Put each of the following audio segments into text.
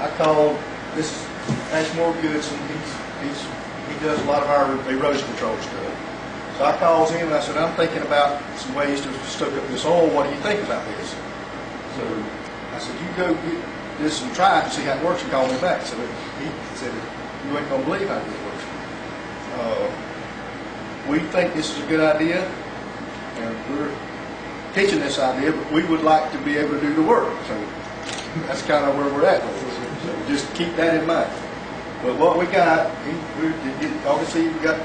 I called, this is Ashmore Goodson, he does a lot of our erosion control stuff. So I called him and I said, I'm thinking about some ways to stoke up this oil, what do you think about this? So I said, you go get this and try it and see how it works, and call me back. So he said, you ain't gonna believe how this works. We think this is a good idea, and we're teaching this idea, but we would like to be able to do the work. So that's kind of where we're at. So just keep that in mind. But what we got, obviously we got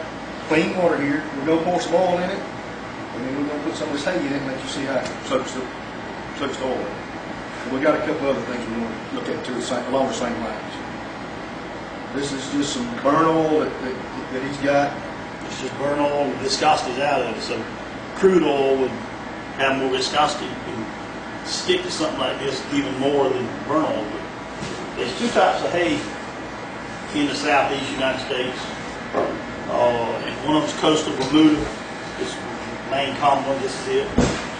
clean water here. We're going to pour some oil in it, and then we're going to put some of this hay in it and let you see how it soaks the oil. And we got a couple other things we want to look at too, along the same lines. This is just some burn oil that he's got. It's just burn oil, viscosity's out of it. So crude oil would have more viscosity. You can stick to something like this even more than burn oil would. There's two types of hay in the southeast United States. And one of them is coastal Bermuda. This is the main common one. This is it.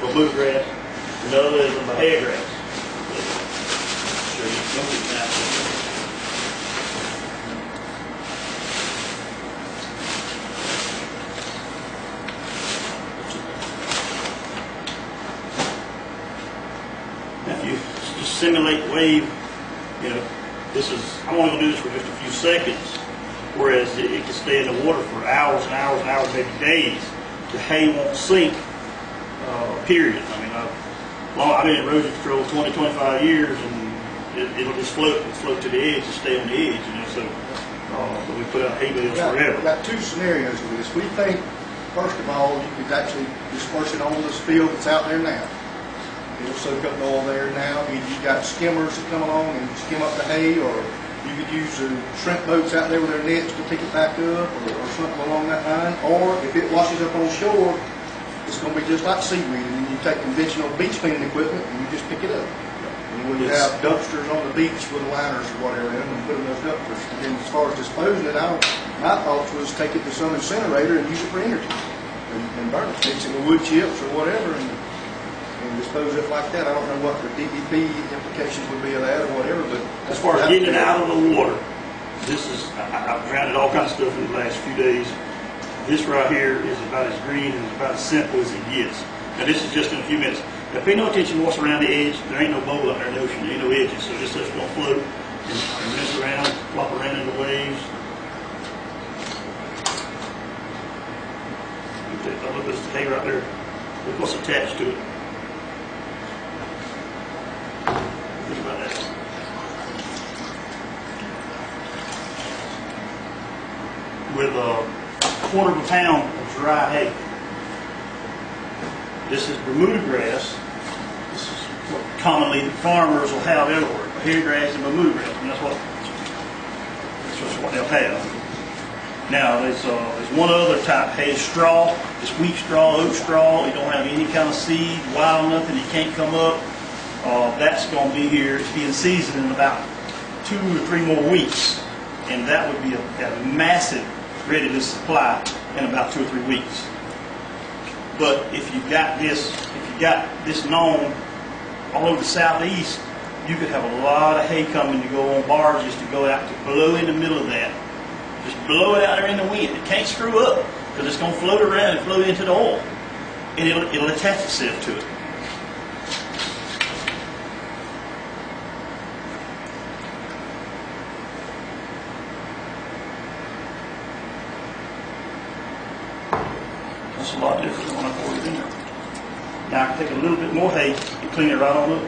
Bermuda grass. Another is a hair grass. I'll show you some examples. Now, if you just simulate wave, you know, this is, I'm only going to do this for just a few seconds, whereas it can stay in the water for hours and hours and hours, maybe days. The hay won't sink, period. I mean, I've been in erosion control 20, 25 years, and it'll just float to the edge and stay on the edge, you know, so we put out hay bales forever. We've got two scenarios with this. We think, first of all, you could actually disperse it on this field that's out there now. It'll soak up the oil there now. You've got skimmers that come along and skim up the hay, or you could use the shrimp boats out there with their nets to pick it back up, or something along that line. Or if it washes up on shore, it's going to be just like seaweed, and then you take conventional beach cleaning equipment and you just pick it up. And we have dumpsters on the beach with liners or whatever in them and put them in those dumpsters. And then as far as disposing it, my thoughts was take it to some incinerator and use it for energy and burn it, mix it with wood chips or whatever, and dispose it like that. I don't know what the DEP implications would be of that or whatever, but as far as getting it out of the water, this is, I've grounded all kinds of stuff in the last few days. This right here is about as green and about as simple as it gets. Now this is just in a few minutes. Now pay no attention to what's around the edge. There ain't no bowl out there in the ocean. There ain't no edges, so this stuff's going to float and mess around, flop around in the waves. Look at this hay right there. Look what's attached to it. Think about that. With a quarter of a pound of dry hay. This is Bermuda grass. This is what commonly farmers will have everywhere. Hair grass and Bermuda grass. And that's what they'll have. Now there's one other type, hay straw. It's wheat straw, oat straw. You don't have any kind of seed, wild nothing. It can't come up. That's going to be here. It's being seasoned in about 2 or 3 more weeks, and that would be a massive readiness supply in about 2 or 3 weeks. But if you got this known all over the southeast, you could have a lot of hay coming to go on barges to go out to blow in the middle of that. Just blow it out there in the wind. It can't screw up because it's going to float around and float into the oil, and it'll attach itself to it. That's a lot different than when I poured it in there. Now I can take a little bit more hay and clean it right on up.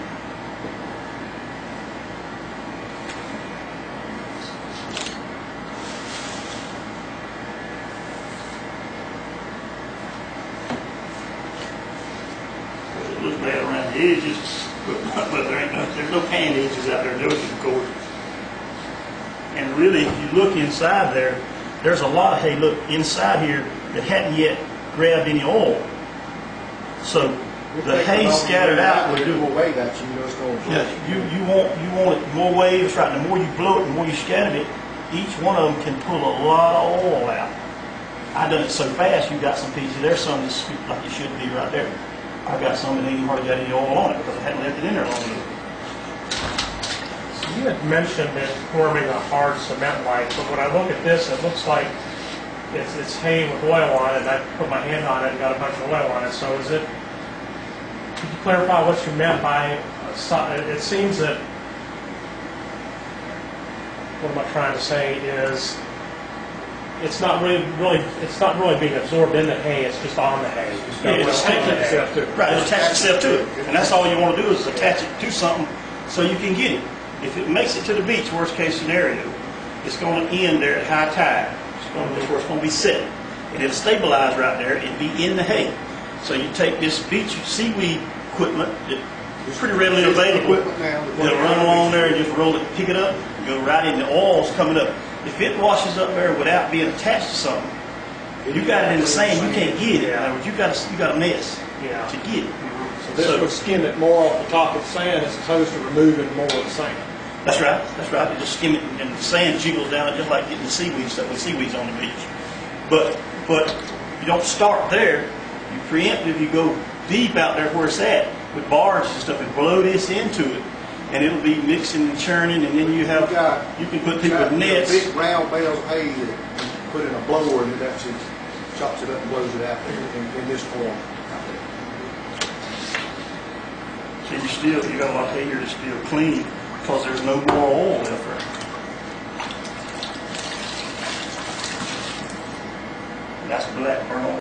It looks bad around the edges, but there's no pan edges out there, of course. And really, if you look inside there, there's a lot of hay. Look inside here that hadn't yet grabbed any oil. So the hay scattered out will do more wave action. You know, it's going to you want it more waves, right? The more you blow it, the more you scatter it. Each one of them can pull a lot of oil out. I done it so fast. You got some pieces. There's some that scoop like it should be right there. I got some that ain't hardly got any oil on it because I hadn't left it in there long enough. You had mentioned it forming a hard cement like, but when I look at this, it looks like it's hay with oil on it, and I put my hand on it and got a bunch of oil on it. So is it, could you clarify what you meant by, it seems that, what am I trying to say is, it's not really being absorbed in the hay, it's just on the hay. It's got Yeah, it's oil on the attaching hay. itself to it. Right, it attaches itself to it. And that's all you want to do is attach it to something so you can get it. If it makes it to the beach, worst case scenario, it's going to end there at high tide. That's where it's going to be set. And it'll stabilize right there and be in the hay. So you take this beach seaweed equipment, it's pretty readily available. Equipment now. They'll run along there and just roll it, pick it up, and go right in. The oil's coming up. If it washes up there without being attached to something, you got it in the sand, you can't get it. In other words, you got a mess Yeah. to get it. So this would skim it more off the top of the sand as opposed to removing more of the sand. That's right. That's right. You just skim it, and the sand jiggles down it just like getting the seaweed stuff with seaweeds on the beach. But you don't start there. You preemptive. You go deep out there where it's at with barges and stuff, and blow this into it, and it'll be mixing and churning. And then you can put people with nets. Big round bales of hay that you put in a blower and it actually chops it up and blows it out there in this form. So you got a lot of hay here that's still clean because there's no more oil left there. That's black burn on